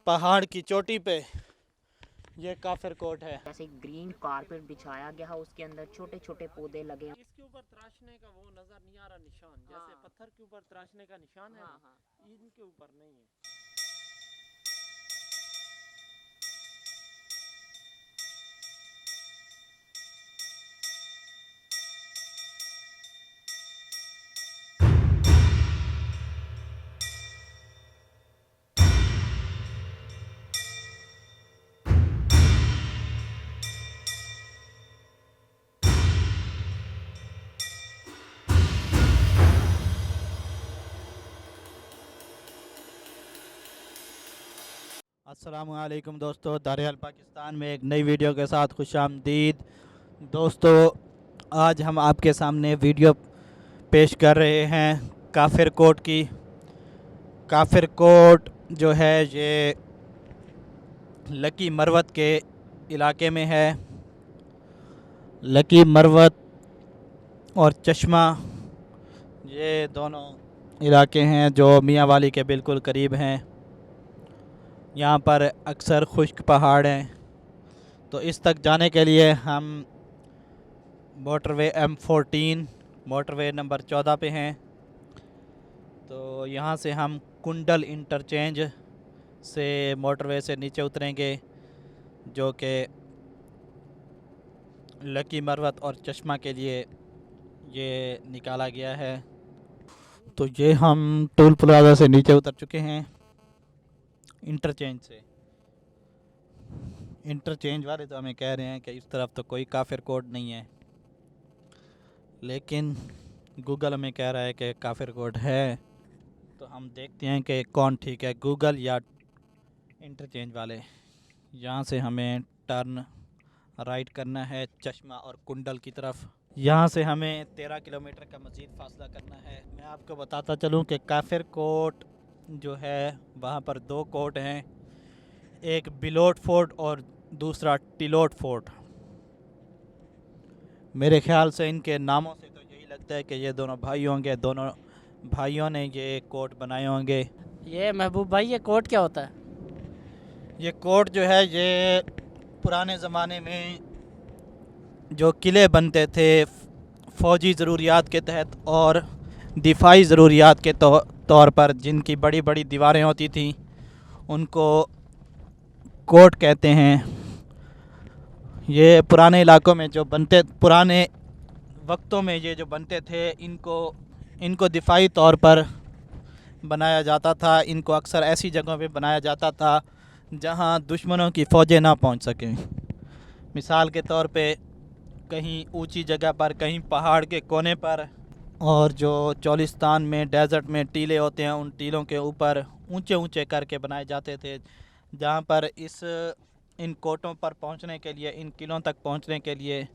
पहाड़ की चोटी पे ये काफिर कोट है। जैसे ग्रीन कारपेट बिछाया गया है, उसके अंदर छोटे छोटे पौधे लगे हैं। इसके ऊपर तराशने का वो नजर नहीं आ रहा निशान, जैसे पत्थर के ऊपर तराशने का निशान है ना, इनके ऊपर नहीं है। अस्सलामुअलैकुम दोस्तों, दारियाल पाकिस्तान में एक नई वीडियो के साथ खुशामदीद। दोस्तों, आज हम आपके सामने वीडियो पेश कर रहे हैं काफिर कोट की। काफिर कोट जो है ये लकी मरवत के इलाके में है। लकी मरवत और चश्मा ये दोनों इलाके हैं जो मियाँ वाली के बिल्कुल करीब हैं। यहाँ पर अक्सर खुश्क पहाड़ हैं, तो इस तक जाने के लिए हम मोटरवे M14 मोटरवे नंबर 14 पे हैं। तो यहाँ से हम कुंडल इंटरचेंज से मोटरवे से नीचे उतरेंगे, जो कि लकी मरवत और चश्मा के लिए ये निकाला गया है। तो ये हम टोल प्लाजा से नीचे उतर चुके हैं इंटरचेंज से। इंटरचेंज वाले तो हमें कह रहे हैं कि इस तरफ तो कोई काफिर कोड नहीं है, लेकिन गूगल हमें कह रहा है कि काफिर कोड है। तो हम देखते हैं कि कौन ठीक है, गूगल या इंटरचेंज वाले। यहाँ से हमें टर्न राइट करना है चश्मा और कुंडल की तरफ। यहाँ से हमें 13 किलोमीटर का मज़ीद फासला करना है। मैं आपको बताता चलूँ कि काफिर कोट जो है वहाँ पर दो कोट हैं, एक बिलोट फोर्ट और दूसरा टिलोट फोर्ट। मेरे ख्याल से इनके नामों से तो यही लगता है कि ये दोनों भाई होंगे, दोनों भाइयों ने ये कोट बनाए होंगे। ये महबूब भाई, ये कोट क्या होता है? ये कोट जो है ये पुराने ज़माने में जो किले बनते थे फ़ौजी ज़रूरियात के तहत और दिफाई ज़रूरियात के तौर पर, जिनकी बड़ी बड़ी दीवारें होती थीं, उनको कोट कहते हैं। ये पुराने इलाकों में जो बनते, पुराने वक्तों में ये जो बनते थे, इनको दिफाई तौर पर बनाया जाता था। इनको अक्सर ऐसी जगहों पे बनाया जाता था जहां दुश्मनों की फ़ौजें ना पहुंच सकें। मिसाल के तौर पे कहीं ऊंची जगह पर, कहीं पहाड़ के कोने पर, और जो चोलिस्तान में डेजर्ट में टीले होते हैं, उन टीलों के ऊपर ऊंचे ऊंचे करके बनाए जाते थे, जहां पर इन कोटों पर पहुंचने के लिए, इन किलों तक पहुंचने के लिए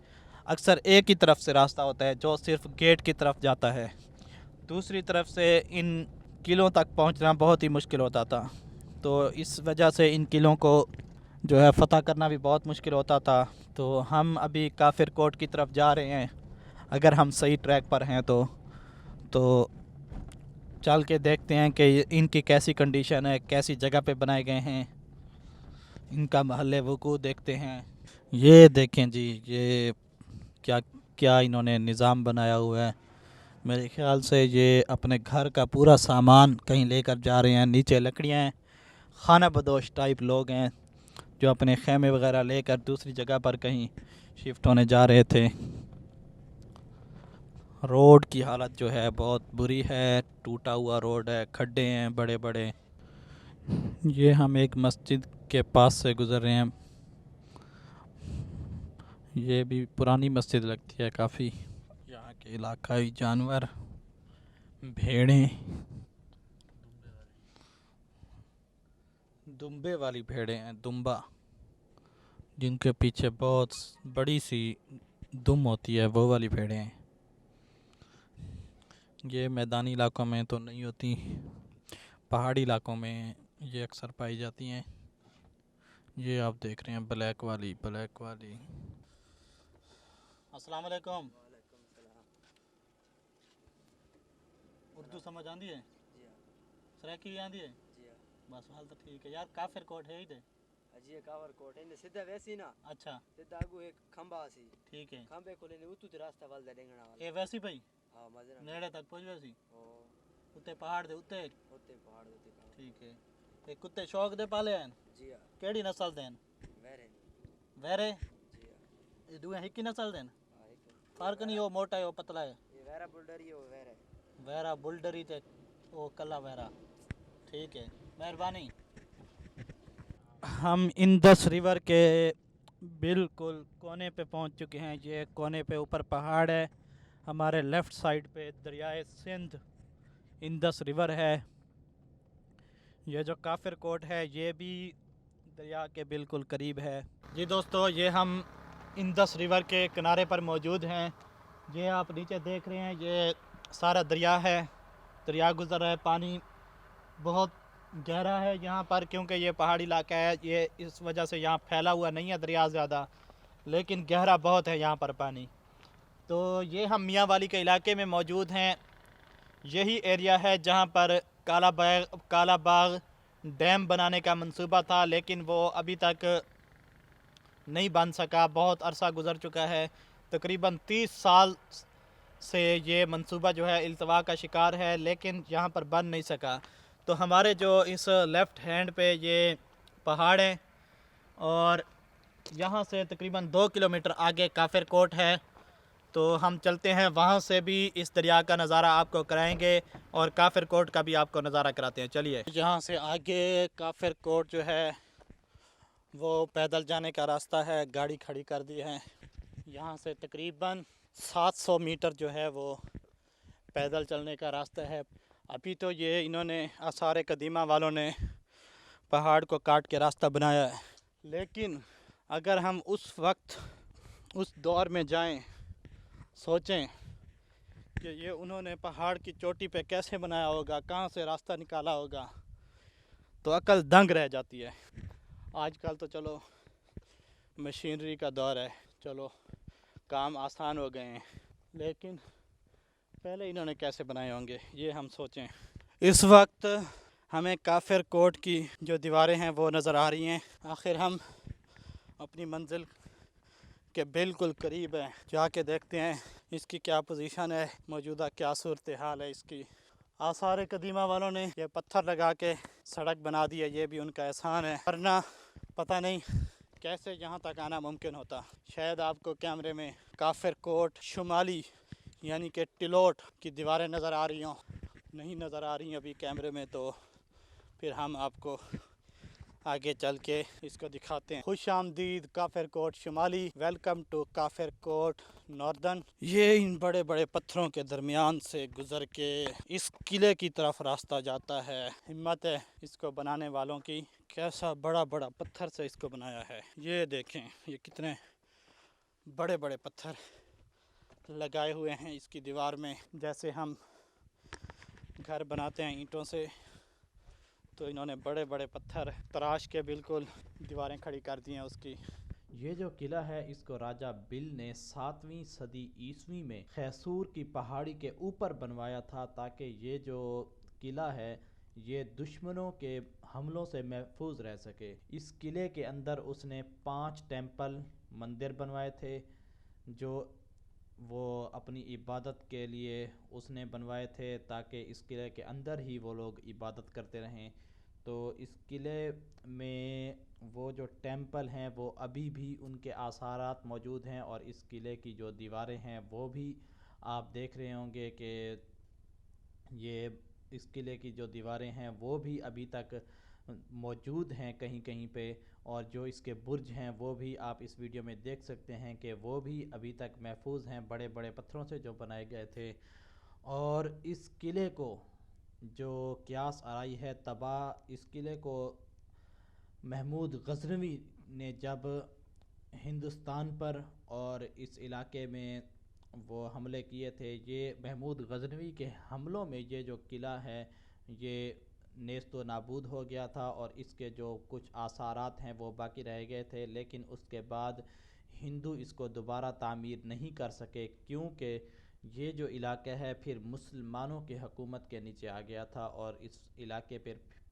अक्सर एक ही तरफ से रास्ता होता है जो सिर्फ गेट की तरफ जाता है। दूसरी तरफ से इन किलों तक पहुंचना बहुत ही मुश्किल होता था। तो इस वजह से इन किलों को जो है फ़तह करना भी बहुत मुश्किल होता था। तो हम अभी काफिर कोट की तरफ जा रहे हैं, अगर हम सही ट्रैक पर हैं तो चल के देखते हैं कि इनकी कैसी कंडीशन है, कैसी जगह पे बनाए गए हैं, इनका महल वक़ूअ देखते हैं। ये देखें जी, ये क्या क्या इन्होंने निज़ाम बनाया हुआ है। मेरे ख्याल से ये अपने घर का पूरा सामान कहीं लेकर जा रहे हैं। नीचे लकड़ियाँ हैं, खाना बदोश टाइप लोग हैं जो अपने खेमे वगैरह लेकर दूसरी जगह पर कहीं शिफ्ट होने जा रहे थे। रोड की हालत जो है बहुत बुरी है, टूटा हुआ रोड है, खड्डे हैं बड़े बड़े। ये हम एक मस्जिद के पास से गुज़र रहे हैं। ये भी पुरानी मस्जिद लगती है काफ़ी। यहाँ के इलाकाई जानवर, भेड़ें, दुम्बे वाली भेड़ें हैं, दुम्बा, जिनके पीछे बहुत बड़ी सी दुम होती है, वो वाली भेड़ें हैं। ये मैदानी इलाकों में तो नहीं होती, पहाड़ी इलाकों में ये अक्सर पाई जाती हैं। ये आप देख रहे हैं ब्लैक वाली। अस्सलाम वालेकुम। उर्दू समझ आती है? सराकी आती है? बस हाल तो ठीक है यार। काफिर कोट है इधर। अजी कावर कोट है सीधा वैसी ना अच्छा सीधा आगू एक खंबा सी ठीक है। खंबे को लेने उतू रास्ता वाल दे डेंगना वाला ये वैसी भाई हां मजे ना नेड़े तक पहुंच वैसी ओ उत्ते पहाड़ दे उत्ते। होते पहाड़ होते का ठीक है। ये कुत्ते शौक दे पाले हैं जी हां केड़ी नस्ल दे हैं? वेरे वेरे जी हां ये दुए हिक्की नस्ल दे हैं? हां एक फर्क नहीं, वो मोटा है वो पतला है। ये वेरा बुल्डर ही हो वेरे वेरा बुल्डरी ते वो कला वेरा। ठीक है, मेहरबानी। हम इंदस रिवर के बिल्कुल कोने पे पहुंच चुके हैं। ये कोने पे ऊपर पहाड़ है, हमारे लेफ़्ट साइड पे दरियाए सिंध इंदस रिवर है। ये जो काफिर कोट है ये भी दरिया के बिल्कुल करीब है। जी दोस्तों, ये हम इंदस रिवर के किनारे पर मौजूद हैं। ये आप नीचे देख रहे हैं, ये सारा दरिया है, दरिया गुज़र रहा है। पानी बहुत गहरा है यहाँ पर, क्योंकि ये पहाड़ी इलाका है। ये इस वजह से यहाँ फैला हुआ नहीं है दरिया ज़्यादा, लेकिन गहरा बहुत है यहाँ पर पानी। तो ये हम मियाँ वाली के इलाके में मौजूद हैं। यही एरिया है जहाँ पर काला बाग डैम बनाने का मंसूबा था, लेकिन वो अभी तक नहीं बन सका। बहुत अरसा गुज़र चुका है, तकरीबन 30 साल से ये मंसूबा जो है इल्तवा का शिकार है, लेकिन यहाँ पर बन नहीं सका। तो हमारे जो इस लेफ़्ट हैंड पे ये पहाड़ है और यहाँ से तकरीबन 2 किलोमीटर आगे काफिर कोट है। तो हम चलते हैं, वहाँ से भी इस दरिया का नज़ारा आपको कराएंगे और काफिर कोट का भी आपको नज़ारा कराते हैं। चलिए, यहाँ से आगे काफिर कोट जो है वो पैदल जाने का रास्ता है, गाड़ी खड़ी कर दी है। यहाँ से तकरीबन 700 मीटर जो है वो पैदल चलने का रास्ता है। अभी तो ये इन्होंने आसार कदीमा वालों ने पहाड़ को काट के रास्ता बनाया है, लेकिन अगर हम उस वक्त उस दौर में जाएं, सोचें कि ये उन्होंने पहाड़ की चोटी पे कैसे बनाया होगा, कहाँ से रास्ता निकाला होगा, तो अकल दंग रह जाती है। आजकल तो चलो मशीनरी का दौर है, चलो काम आसान हो गए हैं, लेकिन पहले इन्होंने कैसे बनाए होंगे ये हम सोचें। इस वक्त हमें काफिर कोट की जो दीवारें हैं वो नज़र आ रही हैं। आखिर हम अपनी मंजिल के बिल्कुल करीब हैं, जाके देखते हैं इसकी क्या पोजीशन है, मौजूदा क्या सूरत हाल है इसकी। आसार कदीमा वालों ने ये पत्थर लगा के सड़क बना दी है, ये भी उनका एहसान है, वरना पता नहीं कैसे यहाँ तक आना मुमकिन होता। शायद आपको कैमरे में काफिर कोट शुमाली यानी कि टिलोट की दीवारें नज़र आ रही हों, नहीं नज़र आ रही अभी कैमरे में, तो फिर हम आपको आगे चल के इसको दिखाते हैं। खुश आमदीद काफिर कोट शुमाली, वेलकम टू काफिर कोट नॉर्दर्न। ये इन बड़े बड़े पत्थरों के दरमियान से गुज़र के इस किले की तरफ रास्ता जाता है। हिम्मत है इसको बनाने वालों की, कैसा बड़ा बड़ा पत्थर से इसको बनाया है। ये देखें, ये कितने बड़े बड़े पत्थर लगाए हुए हैं इसकी दीवार में। जैसे हम घर बनाते हैं ईंटों से, तो इन्होंने बड़े बड़े पत्थर तराश के बिल्कुल दीवारें खड़ी कर दी हैं उसकी। ये जो किला है इसको राजा बिल ने 7वीं सदी ईस्वी में खैसूर की पहाड़ी के ऊपर बनवाया था, ताकि ये जो किला है ये दुश्मनों के हमलों से महफूज रह सके। इस किले के अंदर उसने 5 टेंपल मंदिर बनवाए थे, जो वो अपनी इबादत के लिए उसने बनवाए थे, ताकि इस किले के अंदर ही वो लोग इबादत करते रहें। तो इस किले में वो जो टेंपल हैं वो अभी भी उनके आसारात मौजूद हैं, और इस किले की जो दीवारें हैं वो भी आप देख रहे होंगे कि ये इस किले की जो दीवारें हैं वो भी अभी तक मौजूद हैं कहीं कहीं पे, और जो इसके बुर्ज हैं वो भी आप इस वीडियो में देख सकते हैं कि वो भी अभी तक महफूज हैं, बड़े बड़े पत्थरों से जो बनाए गए थे। और इस किले को जो क़यास आराई है तबाह, इस किले को महमूद गजनवी ने जब हिंदुस्तान पर और इस इलाके में वो हमले किए थे, ये महमूद गजनवी के हमलों में ये जो किला है ये नेस्तो नाबूद हो गया था, और इसके जो कुछ आसारात हैं वो बाकी रह गए थे। लेकिन उसके बाद हिंदू इसको दोबारा तामीर नहीं कर सके, क्योंकि ये जो इलाका है फिर मुसलमानों की हुकूमत के नीचे आ गया था, और इस इलाके पर